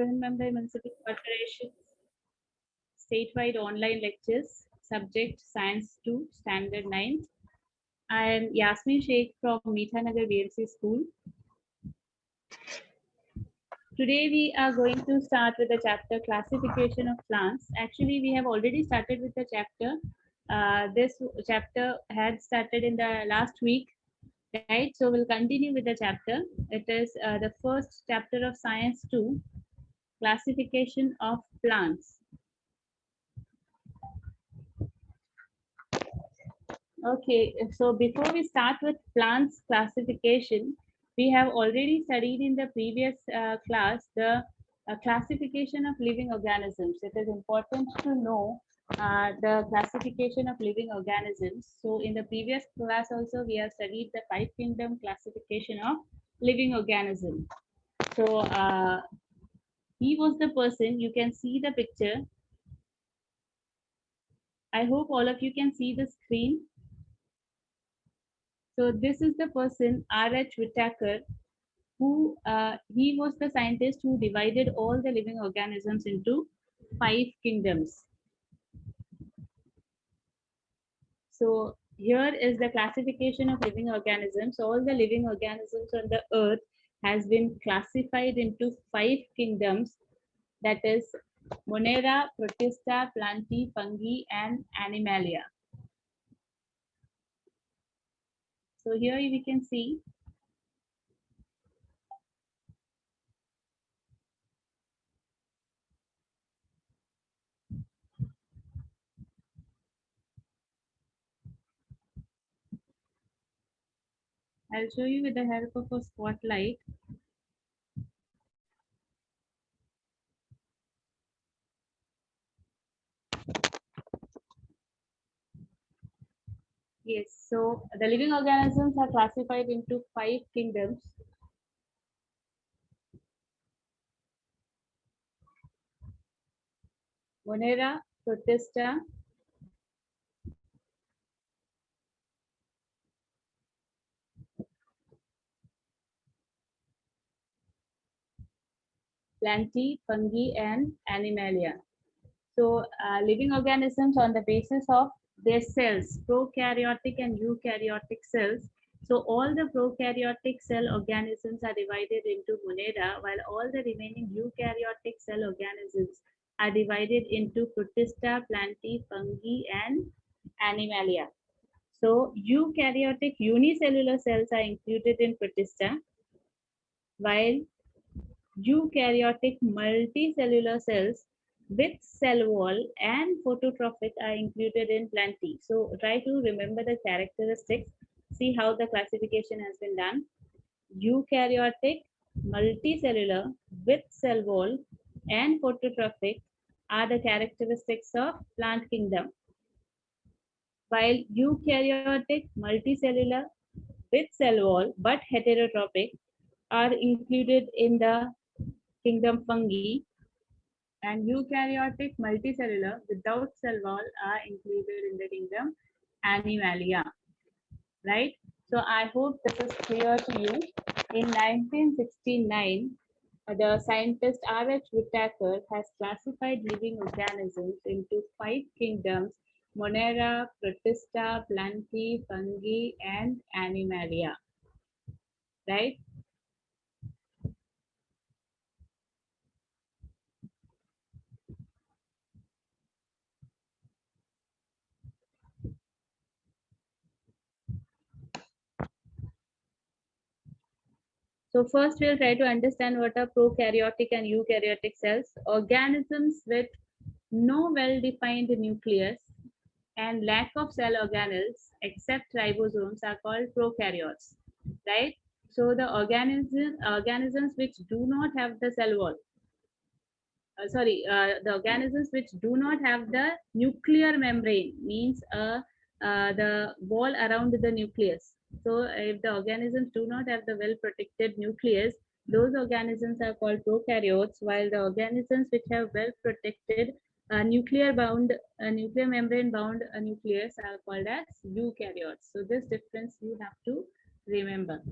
Mumbai Municipal Corporation statewide online lectures, subject Science 2, Standard 9. I am Yasmin Sheikh from Meethanagar BMC School. Today we are going to start with the chapter Classification of Plants. Actually, we have already started with the chapter. This chapter had started in the last week, right? So we'll continue with the chapter. It is the first chapter of Science 2, Classification of Plants. Okay, so before we start with plants classification, we have already studied in the previous class the classification of living organisms. It is important to know the classification of living organisms. So in the previous class also we have studied the five kingdom classification of living organism. So he was the person, you can see the picture. I hope all of you can see the screen. So this is the person, R.H. Whitaker, who he was the scientist who divided all the living organisms into five kingdoms. So here is the classification of living organisms. All the living organisms on the earth has been classified into five kingdoms. That is Monera, Protista, Plantae, Fungi, and Animalia. So here we can see I'll show you with the help of a spotlight. Yes, so the living organisms are classified into five kingdoms. Monera, Protista, Plantae, Fungi, and Animalia. So, living organisms on the basis of their cells, prokaryotic and eukaryotic cells. So, all the prokaryotic cell organisms are divided into Monera, while all the remaining eukaryotic cell organisms are divided into Protista, Plantae, Fungi, and Animalia. So, eukaryotic unicellular cells are included in Protista, while eukaryotic multicellular cells with cell wall and phototrophic are included in Plantae. So try to remember the characteristics. See how the classification has been done. Eukaryotic, multicellular with cell wall and phototrophic are the characteristics of plant kingdom. While eukaryotic, multicellular with cell wall but heterotrophic are included in the kingdom fungi, and eukaryotic multicellular without cell wall are included in the kingdom Animalia. Right? So I hope this is clear to you. In 1969, the scientist R.H. Whitaker has classified living organisms into five kingdoms: Monera, Protista, Plantae, Fungi, and Animalia. Right? So first we'll try to understand what are prokaryotic and eukaryotic cells. Organisms with no well-defined nucleus and lack of cell organelles except ribosomes are called prokaryotes, right? So the organisms which do not have the cell wall, the organisms which do not have the nuclear membrane means the wall around the nucleus. So if the organisms do not have the well protected nucleus, those organisms are called prokaryotes, while the organisms which have well protected nuclear membrane bound nucleus are called as eukaryotes. So this difference you have to remember.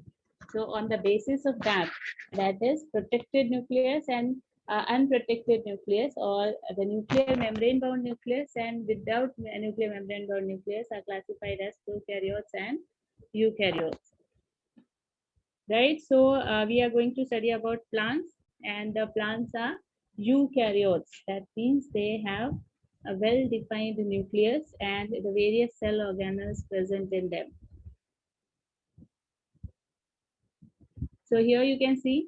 So on the basis of that, that is protected nucleus and unprotected nucleus or the nuclear membrane bound nucleus and without nuclear membrane bound nucleus are classified as prokaryotes and eukaryotes. Right, so we are going to study about plants, and the plants are eukaryotes. That means they have a well-defined nucleus and the various cell organelles present in them. So here you can see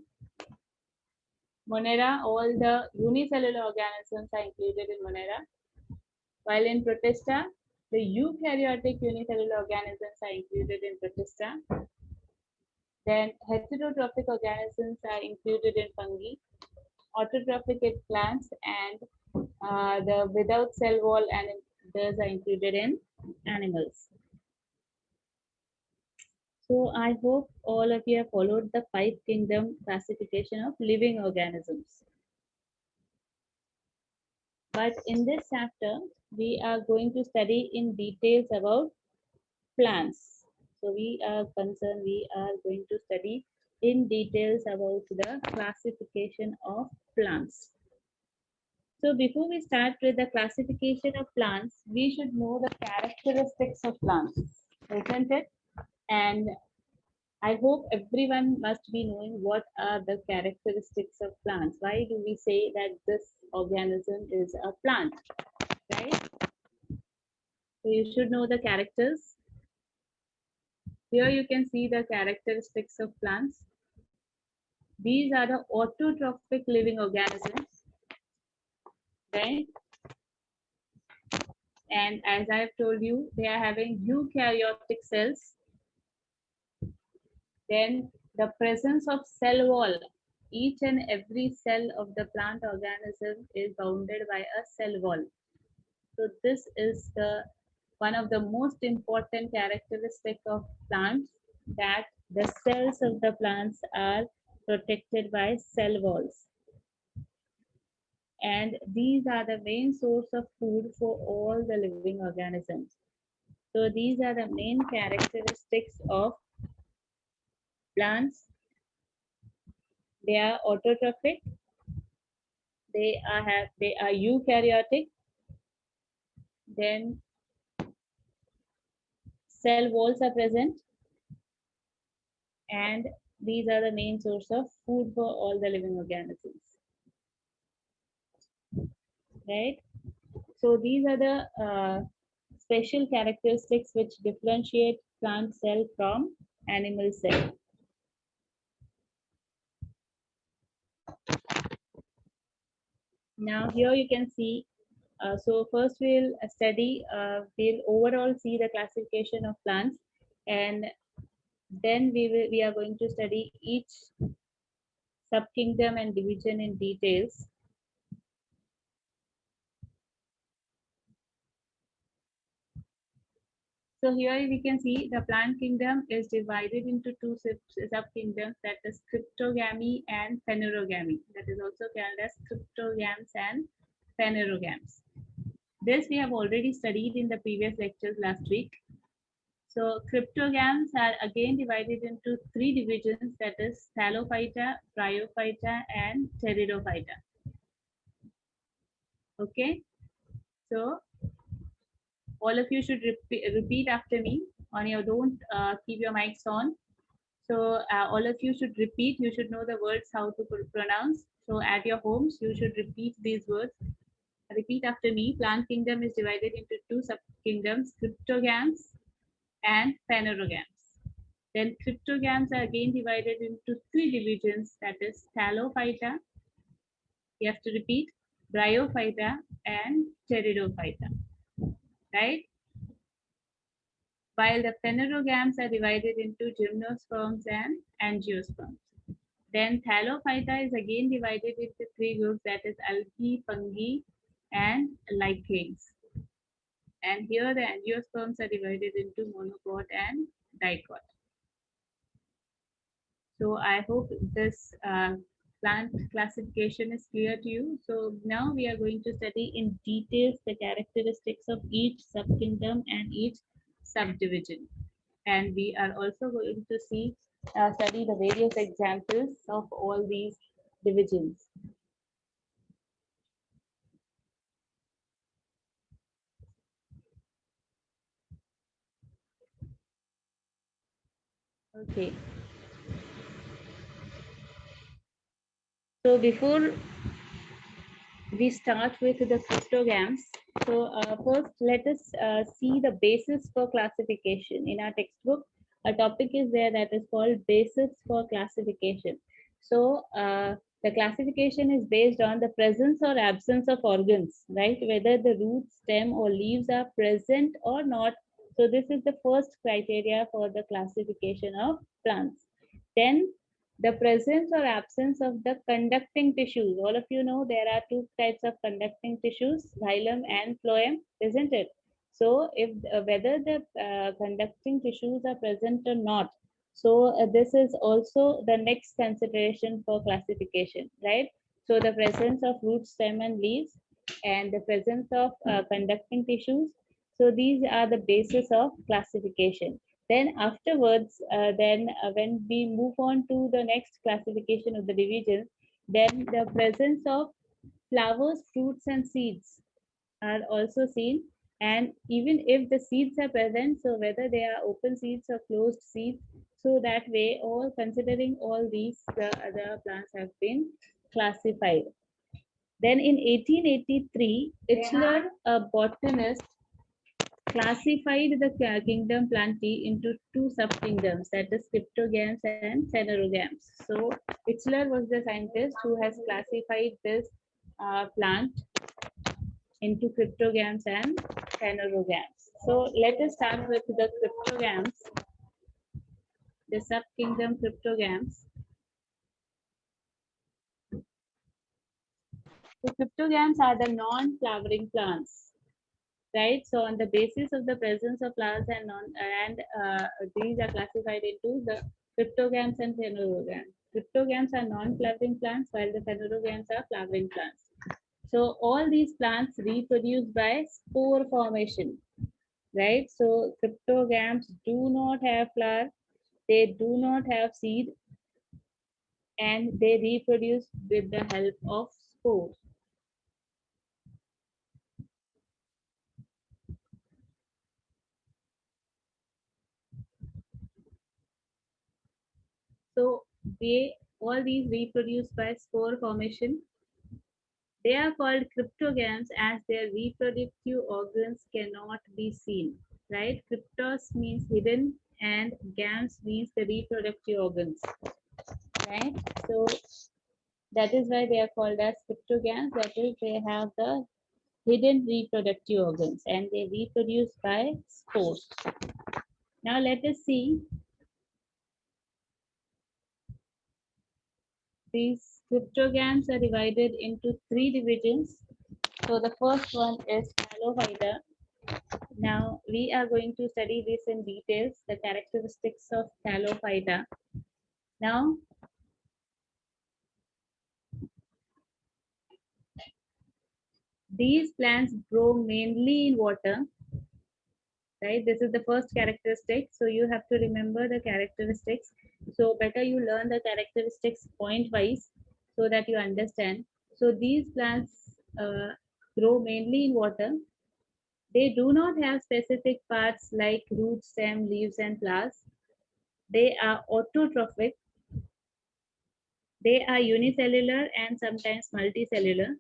Monera, all the unicellular organisms are included in Monera, while in Protista, the eukaryotic unicellular organisms are included in Protista. Then heterotrophic organisms are included in fungi, autotrophic in plants, and the without cell wall and those are included in animals. So I hope all of you have followed the five kingdom classification of living organisms. But in this chapter, we are going to study in details about plants. So we are going to study in details about the classification of plants. So before we start with the classification of plants, we should know the characteristics of plants, isn't it? And I hope everyone must be knowing what are the characteristics of plants. Why do we say that this organism is a plant, right? So you should know the characters. Here you can see the characteristics of plants. These are the autotrophic living organisms, right? And as I have told you, they are having eukaryotic cells. Then the presence of cell wall. Each and every cell of the plant organism is bounded by a cell wall. So this is the one of the most important characteristic of plants, that the cells of the plants are protected by cell walls. And these are the main source of food for all the living organisms. So these are the main characteristics of plants. They are autotrophic, they are eukaryotic, then cell walls are present, and these are the main source of food for all the living organisms, right? So these are the special characteristics which differentiate plant cell from animal cell. Now here you can see, so first we'll we'll overall see the classification of plants, and then we are going to study each subkingdom and division in details. So here we can see the plant kingdom is divided into two subkingdoms, that is cryptogamy and phanerogamy. That is also called as cryptogams and phanerogams. This we have already studied in the previous lectures last week. So cryptogams are again divided into three divisions, that is Thallophyta, Bryophyta, and Pteridophyta. Okay, so all of you should repeat after me. On your don't keep your mics on. So all of you should repeat. You should know the words how to pronounce. So at your homes, you should repeat these words. Repeat after me. Plant kingdom is divided into two subkingdoms: cryptogams and phanerogams. Then cryptogams are again divided into three divisions, that is Thallophyta, you have to repeat, Bryophyta, and Pteridophyta, right? While the phanerogams are divided into gymnosperms and angiosperms. Then Thallophyta is again divided into three groups, that is algae, fungi, and lichens. And here the angiosperms are divided into monocot and dicot. So I hope this plant classification is clear to you. So now we are going to study in details the characteristics of each subkingdom and each subdivision. And we are also going to study the various examples of all these divisions. Okay. So before we start with the cryptograms. So first, let us see the basis for classification. In our textbook, a topic is there that is called basis for classification. So the classification is based on the presence or absence of organs, right? Whether the root, stem, or leaves are present or not. So this is the first criteria for the classification of plants. Then the presence or absence of the conducting tissues. All of you know there are two types of conducting tissues, xylem and phloem, isn't it? So, if whether the conducting tissues are present or not, so this is also the next consideration for classification, right? So, the presence of root, stem, and leaves, and the presence of conducting tissues. So, these are the basis of classification. Then afterwards, when we move on to the next classification of the division, then the presence of flowers, fruits, and seeds are also seen. And even if the seeds are present, so whether they are open seeds or closed seeds, so that way, all considering all these, the other plants have been classified. Then in 1883, Ichler, a botanist, classified the kingdom Plantae into two subkingdoms, that is cryptogams and phanerogams. So Ichler was the scientist who has classified this plant into cryptogams and phanerogams. So let us start with the cryptogams, the subkingdom cryptogams. So cryptogams are the non-flowering plants, right? So on the basis of the presence of flowers and these are classified into the cryptogams and phanerogams. Cryptogams are non-flowering plants, while the phanerogams are flowering plants. So all these plants reproduce by spore formation, right? So cryptogams do not have flower, they do not have seed, and they reproduce with the help of spores. So they all these reproduce by spore formation. They are called cryptogams as their reproductive organs cannot be seen. Right? Cryptos means hidden and gams means the reproductive organs. Right? So that is why they are called as cryptogams. That is, they have the hidden reproductive organs and they reproduce by spores. Now let us see these cryptogams are divided into three divisions. So the first one is Halophyta. Now we are going to study this in details, the characteristics of Halophyta. Now these plants grow mainly in water, right? This is the first characteristic. So you have to remember the characteristics. So better you learn the characteristics point wise so that you understand. So these plants grow mainly in water. They do not have specific parts like root, stem, leaves, and flowers. They are autotrophic. They are unicellular and sometimes multicellular.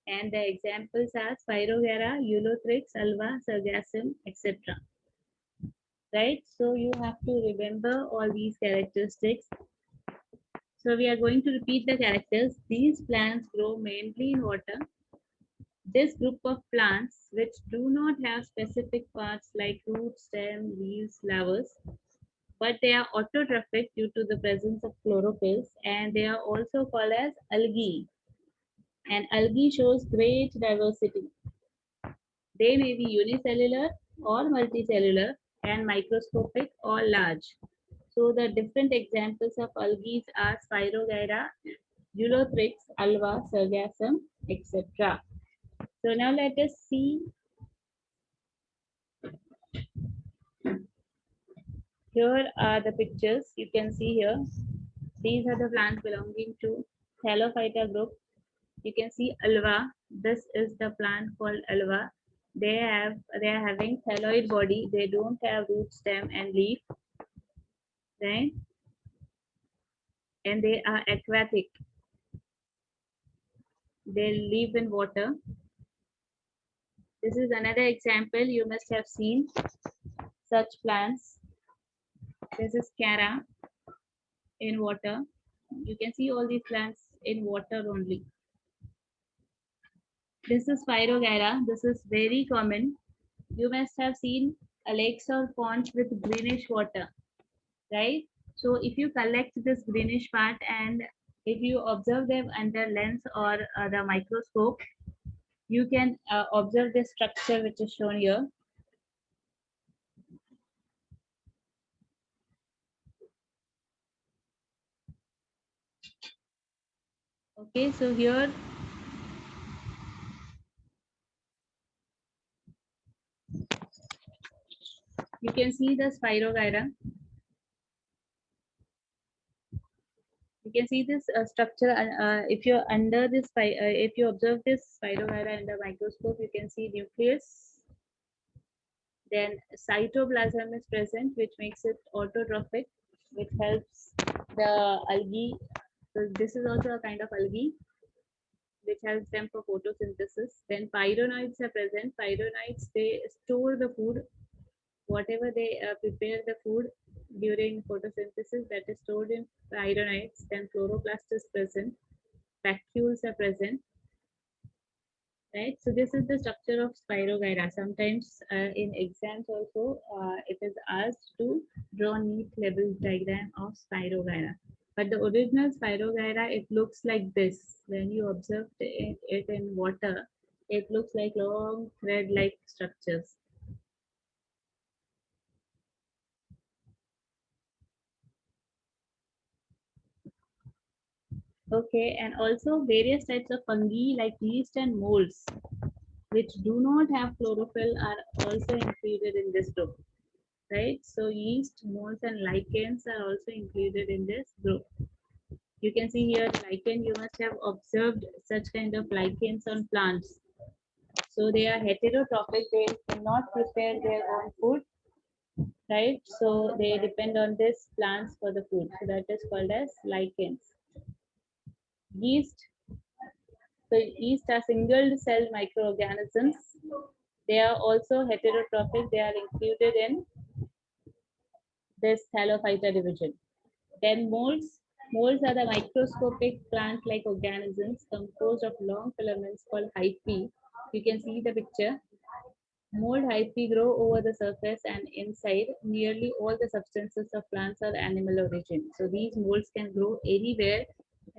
And the examples are Spirogera, Eulothrix, Alba, Sargassum, etc. Right? So you have to remember all these characteristics. So we are going to repeat the characters. These plants grow mainly in water. This group of plants, which do not have specific parts like roots, stem, leaves, flowers, but they are autotrophic due to the presence of chlorophylls, and they are also called as algae. And algae shows great diversity. They may be unicellular or multicellular and microscopic or large. So the different examples of algae are Spirogyra, Eulothrix, Alba, Sargassum, etc. So now let us see. Here are the pictures you can see here. These are the plants belonging to Thallophyta group. You can see Alva. This is the plant called Alva. They are having thalloid body. They don't have root, stem, and leaf. right? And they are aquatic. They live in water. This is another example. You must have seen such plants. This is Cara in water. You can see all these plants in water only. This is Phyrogyra. This is very common. You must have seen lakes or ponds with greenish water, right? So if you collect this greenish part and if you observe them under lens or the microscope, you can observe the structure which is shown here. Okay, so here you can see the Spirogyra. You can see this structure. If you're under this, if you observe this Spirogyra under microscope, you can see nucleus. Then cytoplasm is present, which makes it autotrophic, which helps the algae. So this is also a kind of algae which helps them for photosynthesis. Then pyronoids are present. Pyronoids, they store the food, whatever they prepare the food during photosynthesis, that is stored in pyronoids. Then chloroplast is present. Vacuoles are present, right? So this is the structure of Spirogyra. Sometimes in exams also, it is asked to draw neat level diagram of Spirogyra. But the original Spirogyra, it looks like this. When you observe it in water, it looks like long thread-like structures. Okay, and also various types of fungi like yeast and molds, which do not have chlorophyll, are also included in this group, right? So yeast, molds, and lichens are also included in this group. You can see here lichen. You must have observed such kind of lichens on plants. So they are heterotrophic. They cannot prepare their own food, right? So they depend on this plants for the food. So that is called as lichens. Yeast. So yeast are single cell microorganisms. They are also heterotrophic. They are included in this Thallophyta division. Then molds. Molds are the microscopic plant-like organisms composed of long filaments called hyphae. You can see the picture. Mold hyphae grow over the surface and inside. Nearly all the substances of plants are animal origin. So these molds can grow anywhere.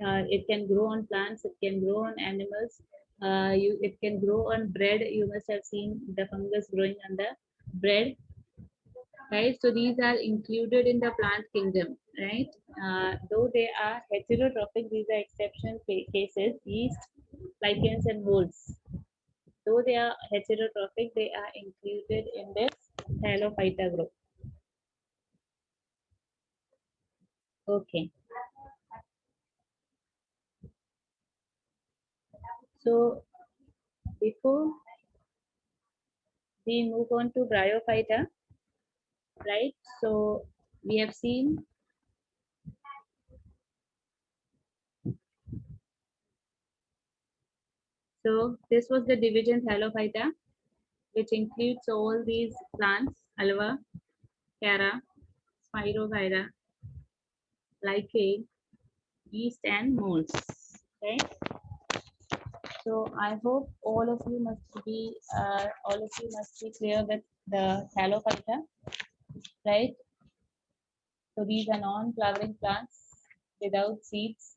It can grow on plants. It can grow on animals. It can grow on bread. You must have seen the fungus growing on the bread, right? So these are included in the plant kingdom, right? Though they are heterotrophic, these are exceptional cases, yeast, lichens, and molds. Though they are heterotrophic, they are included in this Thallophyta group. Okay. So before we move on to Bryophyta, right? So we have seen, so this was the division Thallophyta, which includes all these plants, Alva, Cara, Spirogyra, lichen, yeast, and molds. Right. So I hope all of you must be clear with the Thallophyta, right? So these are non-flowering plants without seeds.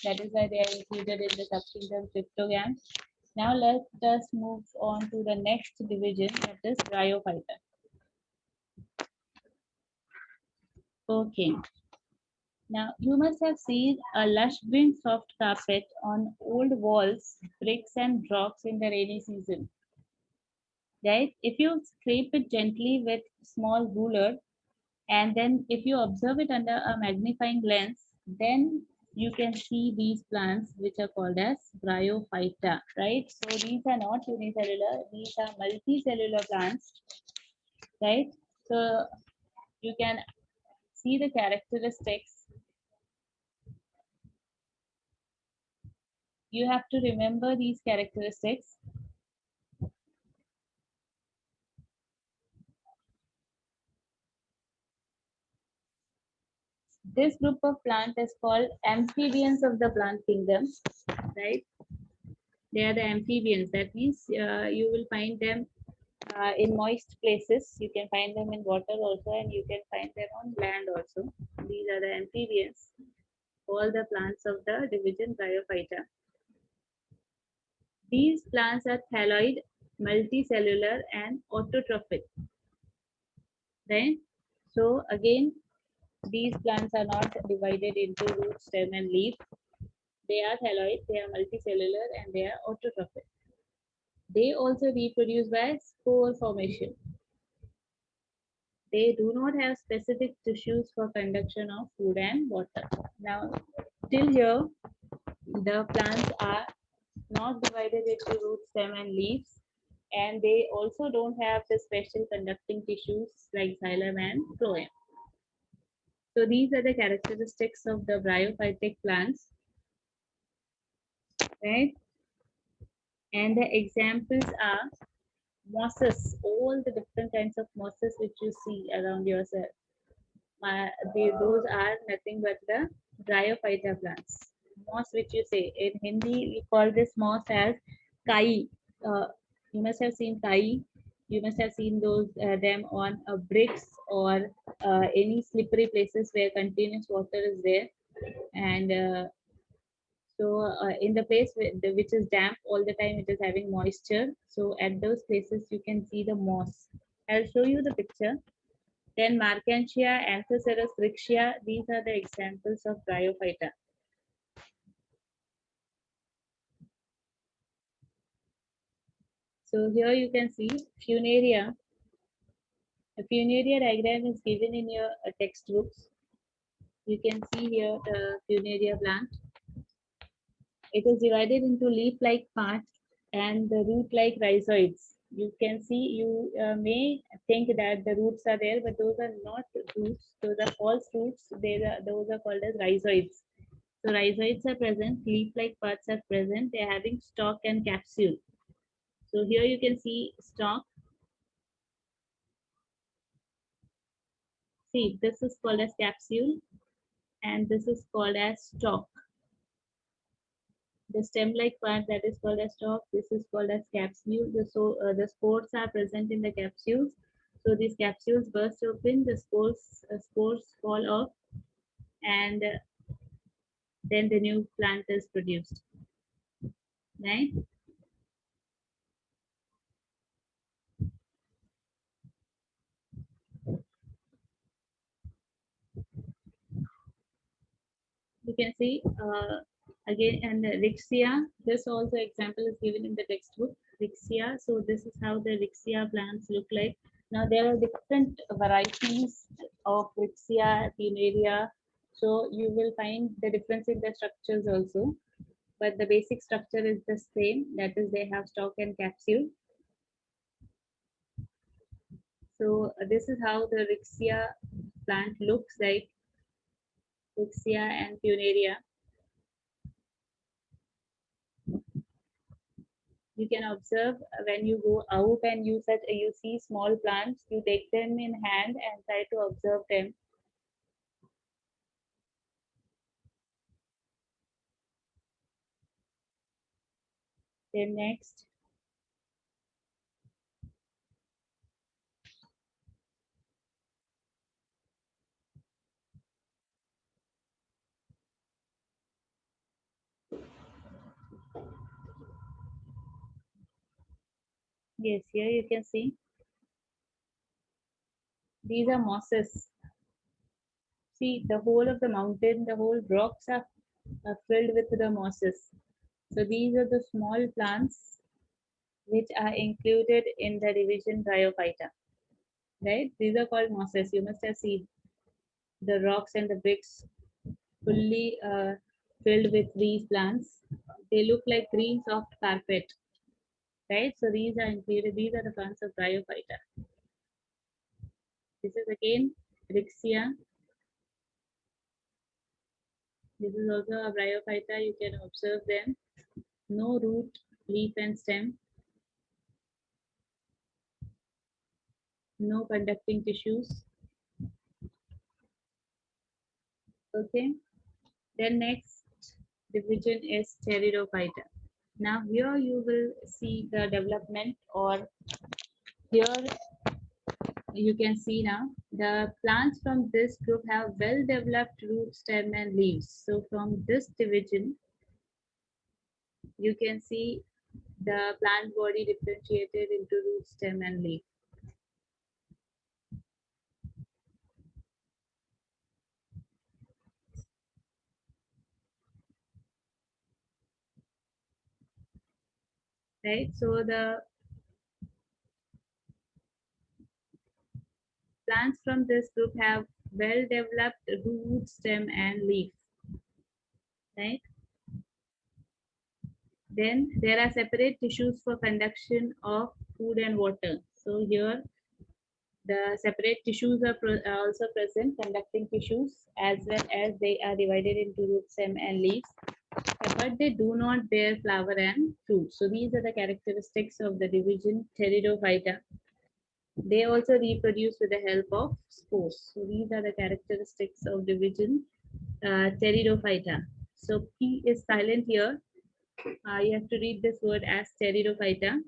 That is why they are included in the subkingdom Cryptogams. Now let us move on to the next division, that is Bryophyta. Okay. Now you must have seen a lush green soft carpet on old walls, bricks, and rocks in the rainy season, right? If you scrape it gently with small ruler and then if you observe it under a magnifying lens, then you can see these plants which are called as Bryophyta, right? So these are not unicellular, these are multicellular plants, right? So you can see the characteristics, you have to remember these characteristics. This group of plant is called amphibians of the plant kingdom, right? They are the amphibians. That means you will find them in moist places. You can find them in water also, and you can find them on land also. These are the amphibians, all the plants of the division Bryophyta. These plants are thalloid, multicellular, and autotrophic. Right? So again, these plants are not divided into root, stem, and leaf. They are thalloid, they are multicellular, and they are autotrophic. They also reproduce by spore formation. They do not have specific tissues for conduction of food and water. Now, till here, the plants are not divided into root, stem, and leaves, and they also don't have the special conducting tissues like xylem and phloem. So these are the characteristics of the bryophytic plants, right? And the examples are mosses, all the different kinds of mosses which you see around yourself. Those are nothing but the bryophyta plants. Moss, which you say in Hindi, we call this moss as kai. You must have seen kai. You must have seen those them on bricks or any slippery places where continuous water is there, and in the place which is damp all the time, it is having moisture. So at those places, you can see the moss. I'll show you the picture. Then Markantia, Anthocerus rixia, these are the examples of bryophyta. So here you can see Funaria. A Funaria diagram is given in your textbooks. You can see here the Funaria plant. It is divided into leaf-like parts and the root-like rhizoids. You can see, you may think that the roots are there, but those are not roots. Those are false roots. Those are called as rhizoids. So rhizoids are present, leaf-like parts are present. They are having stalk and capsule. So here you can see stalk. See, this is called as capsule, and this is called as stalk. The stem-like part, that is called as stalk. This is called as capsule. The spores are present in the capsules. So these capsules burst open, the spores fall off, and then the new plant is produced. Right? You can see again, and Rixia. This also example is given in the textbook. Rixia. So this is how the Rixia plants look like. Now there are different varieties of Rixia, Funaria. So you will find the difference in the structures also. But the basic structure is the same. That is, they have stalk and capsule. So this is how the Rixia plant looks like. Rixia and Funaria. You can observe when you go out and you see small plants, you take them in hand and try to observe them. Then next, yes, here you can see these are mosses. See, the whole of the mountain, the whole rocks are filled with the mosses. So these are the small plants which are included in the division Bryophyta. Right? These are called mosses. You must have seen the rocks and the bricks fully filled with these plants. They look like green soft carpet, right? So these are included. These are the plants of bryophyta. This is again Rixia. This is also a bryophyta. You can observe them. No root, leaf and stem. No conducting tissues. Okay. Then next division is pteridophyta. Now here you will see the development, or here you can see now the plants from this group have well developed root, stem and leaves. So from this division you can see the plant body differentiated into root, stem and leaf. Right. So the plants from this group have well developed root, stem and leaf. Right. Then there are separate tissues for conduction of food and water. So here the separate tissues are also present, conducting tissues, as well as they are divided into root, stem and leaves, but they do not bear flower and fruit. So these are the characteristics of the division Pteridophyta. They also reproduce with the help of spores. So these are the characteristics of division Pteridophyta. So P is silent here. You have to read this word as Pteridophyta.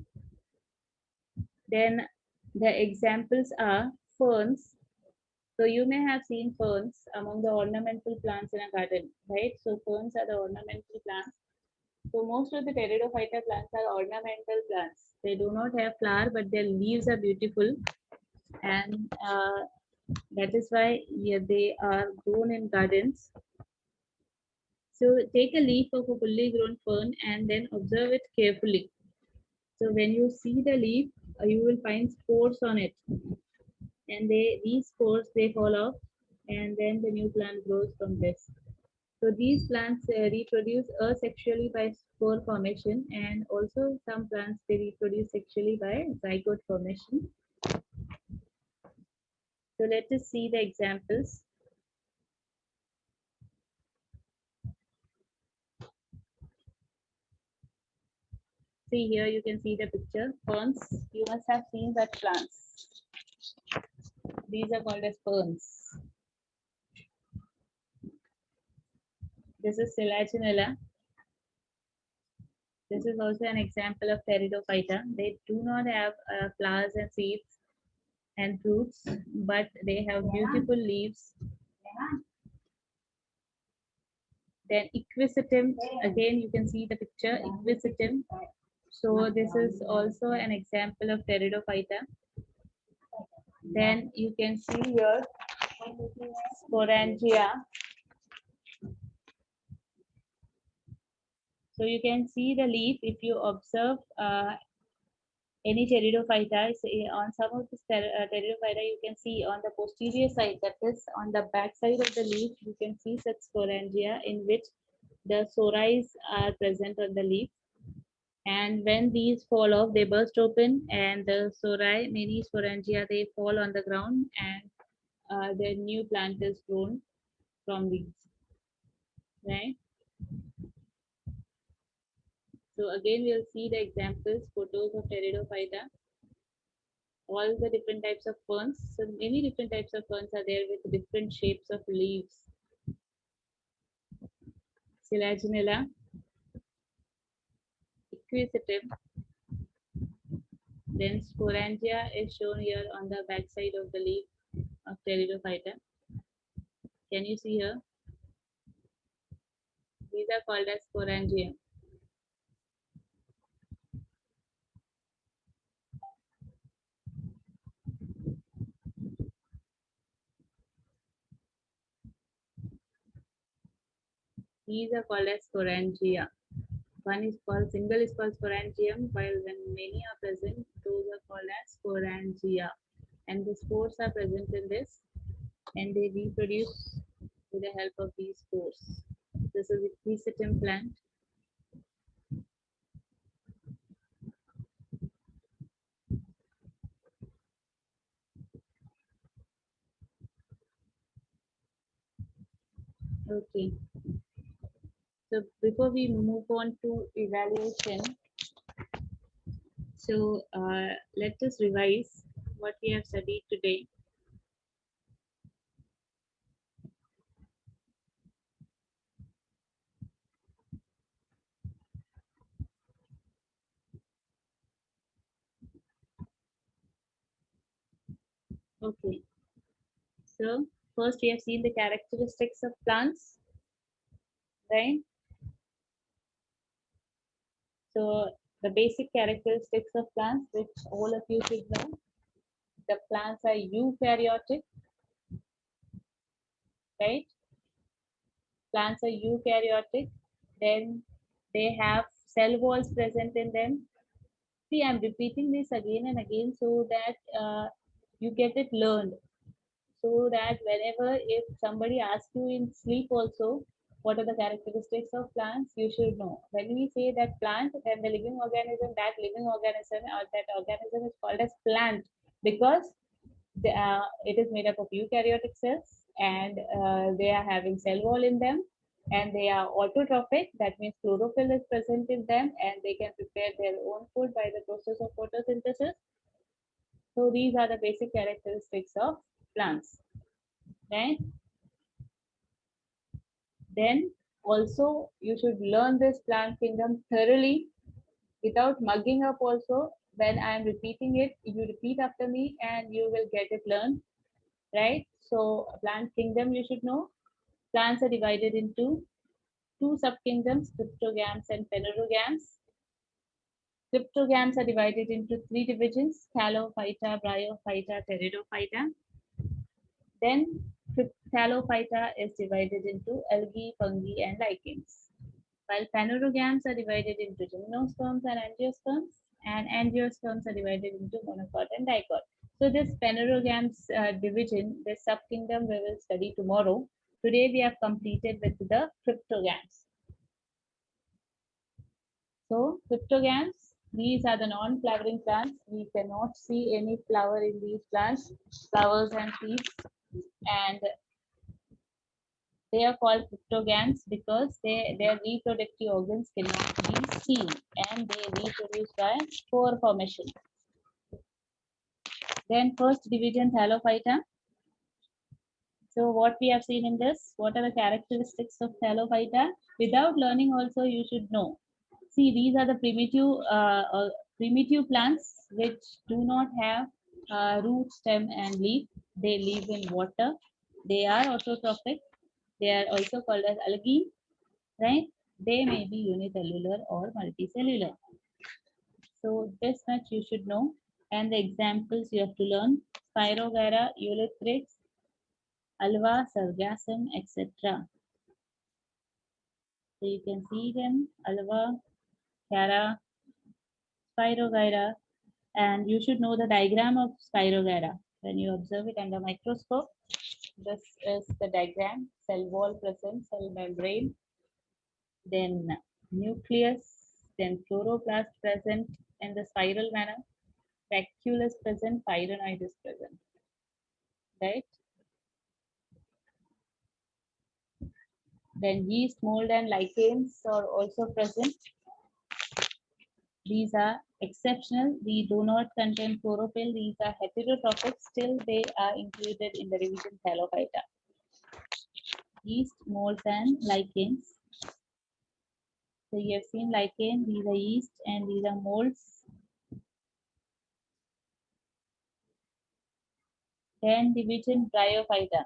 Then the examples are ferns. So you may have seen ferns among the ornamental plants in a garden, right? So ferns are the ornamental plants. So most of the pteridophyta plants are ornamental plants. They do not have flower, but their leaves are beautiful, and that is why, yeah, they are grown in gardens. So take a leaf of a fully grown fern and then observe it carefully. So when you see the leaf, you will find spores on it, and these spores they fall off, and then the new plant grows from this. So these plants reproduce asexually by spore formation, and also some plants they reproduce sexually by zygote formation. So let us see the examples. See here, you can see the picture. Ferns, you must have seen that plants. These are called as ferns. This is Selaginella. This is also an example of Pteridophyta. They do not have flowers and seeds and fruits, but they have beautiful leaves. Then Equisetum, again you can see the picture, Equisetum. So this is also an example of Pteridophyta. Then you can see here Sporangia. So you can see the leaf if you observe any pteridophyta. On some of the pteridophyta, you can see on the posterior side, that is on the back side of the leaf, you can see such sporangia in which the sories are present on the leaf. And when these fall off, they burst open, and the sori, many sporangia, they fall on the ground, and the new plant is grown from these. Right. So again, we'll see the examples, photos of pteridophyta. All the different types of ferns. So many different types of ferns are there with different shapes of leaves. Selaginella, Equisetum, then Sporangia is shown here on the back side of the leaf of Pteridophyta. Can you see here? These are called as Sporangia. These are called as Sporangia. One is called, single is called Sporangium, while when many are present, those are called as Sporangia. And the spores are present in this, and they reproduce with the help of these spores. This is a Equisetum plant. Okay. So before we move on to evaluation, so let us revise what we have studied today. Okay, so first we have seen the characteristics of plants, right? So the basic characteristics of plants, which all of you should know, the plants are eukaryotic, right? Plants are eukaryotic, then they have cell walls present in them. See, I'm repeating this again and again so that you get it learned. So that whenever if somebody asks you in sleep also, what are the characteristics of plants, you should know. When we say that plant, then the living organism, that living organism or that organism is called as plant because it is made up of eukaryotic cells and they are having cell wall in them and they are autotrophic. That means chlorophyll is present in them and they can prepare their own food by the process of photosynthesis. So these are the basic characteristics of plants, right? Then also you should learn this plant kingdom thoroughly without mugging up also. When I am repeating it, you repeat after me and you will get it learned, right? So plant kingdom you should know. Plants are divided into two subkingdoms, cryptogams and phanerogams. Cryptogams are divided into three divisions, Thallophyta, Bryophyta, Pteridophyta. Then Thallophyta is divided into algae, fungi, and lichens. While phanerogams are divided into gymnosperms and angiosperms are divided into monocot and dicot. So this phanerogams division, this subkingdom we will study tomorrow. Today we have completed with the cryptogams. So cryptogams, these are the non-flowering plants. We cannot see any flower in these plants, flowers and seeds, and they are called cryptogams because their reproductive organs cannot be seen and they reproduce by spore formation. Then first division Thallophyta. So what we have seen in this, what are the characteristics of Thallophyta? Without learning also you should know. See, these are the primitive plants which do not have root, stem, and leaf. They live in water. They are autotrophic. They are also called as algae, right? They may be unicellular or multicellular. So this much you should know. And the examples you have to learn: Spirogyra, Ulithrix, Alva, Sargassum, etc. So you can see them: Alva, Gyra, Spirogyra, and you should know the diagram of Spirogyra. When you observe it under microscope, this is the diagram: cell wall present, cell membrane, then nucleus, then chloroplast present in the spiral manner, vacuole is present, pyronoid is present, right? Then yeast, mold, and lichens are also present. These are exceptional. We do not contain chlorophyll. These are heterotrophic. Still, they are included in the division Thallophyta. Yeast, molds, and lichens. So you have seen lichen, these are yeast, and these are molds. Then division Bryophyta.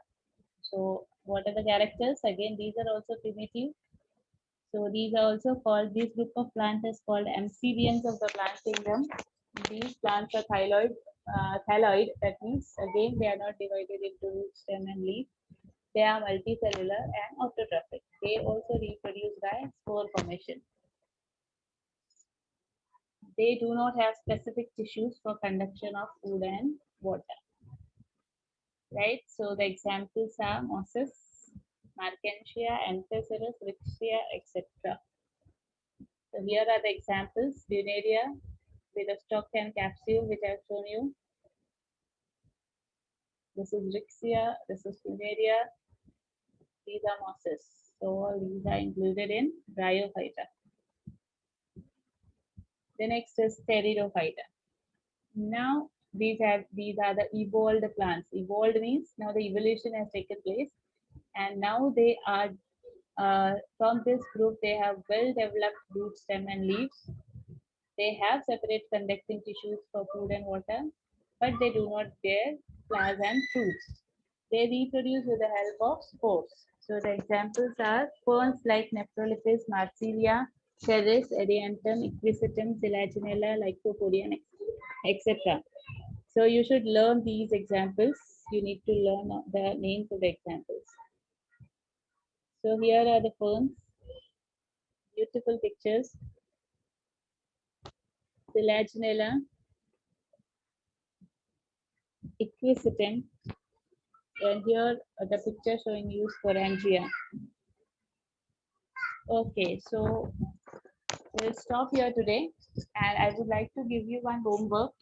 So what are the characters? Again, these are also primitive. So these are also called, this group of plants is called amphibians of the plant kingdom. These plants are thalloid. That means again they are not divided into root, stem, and leaf. They are multicellular and autotrophic. They also reproduce by spore formation. They do not have specific tissues for conduction of food and water. Right? So the examples are mosses, Markensia, Anthocerus, Rixia, etc. So here are the examples: Dunaria with a stalk and capsule, which I've shown you. This is Rixia, this is Dunaria, these are mosses. So all these are included in Bryophyta. The next is Pteridophyta. Now these are the evolved plants. Evolved means now the evolution has taken place, and now they are from this group they have well developed root, stem, and leaves. They have separate conducting tissues for food and water, but they do not bear flowers and fruits. They reproduce with the help of spores. So the examples are ferns like Nephrolepis, Marsilia, Ceres, Ediantum, Equisetum, Selaginella, Lycopodium, etc. So you should learn these examples. You need to learn the names of the examples. So here are the ferns, beautiful pictures. Selaginella, Equisetum, and here the picture showing you sporangia. Okay, so we'll stop here today, and I would like to give you one homework,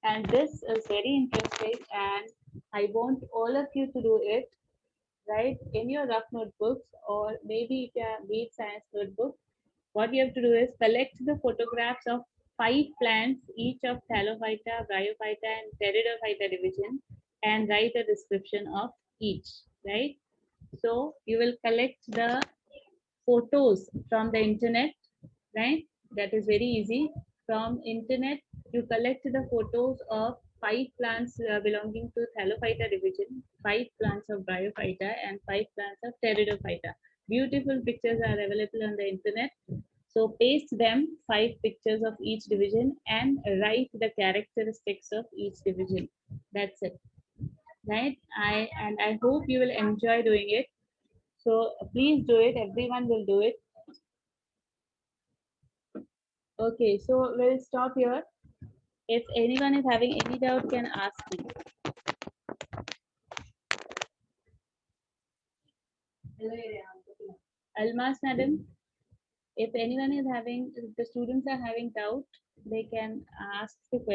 and this is very interesting, and I want all of you to do it, right, in your rough notebooks, or maybe if you have made science notebook. What you have to do is collect the photographs of 5 plants, each of Thallophyta, Bryophyta, and Pteridophyta division, and write a description of each, right? So you will collect the photos from the internet, right? That is very easy. From internet, you collect the photos of 5 plants belonging to Thallophyta division, 5 plants of Bryophyta, and 5 plants of Pteridophyta. Beautiful pictures are available on the internet. So paste them, 5 pictures of each division, and write the characteristics of each division. That's it, right? I hope you will enjoy doing it. So please do it. Everyone will do it. Okay, so we'll stop here. If anyone is having any doubt, can ask me. Almas, madam, if anyone is having, if the students are having doubt, they can ask the question.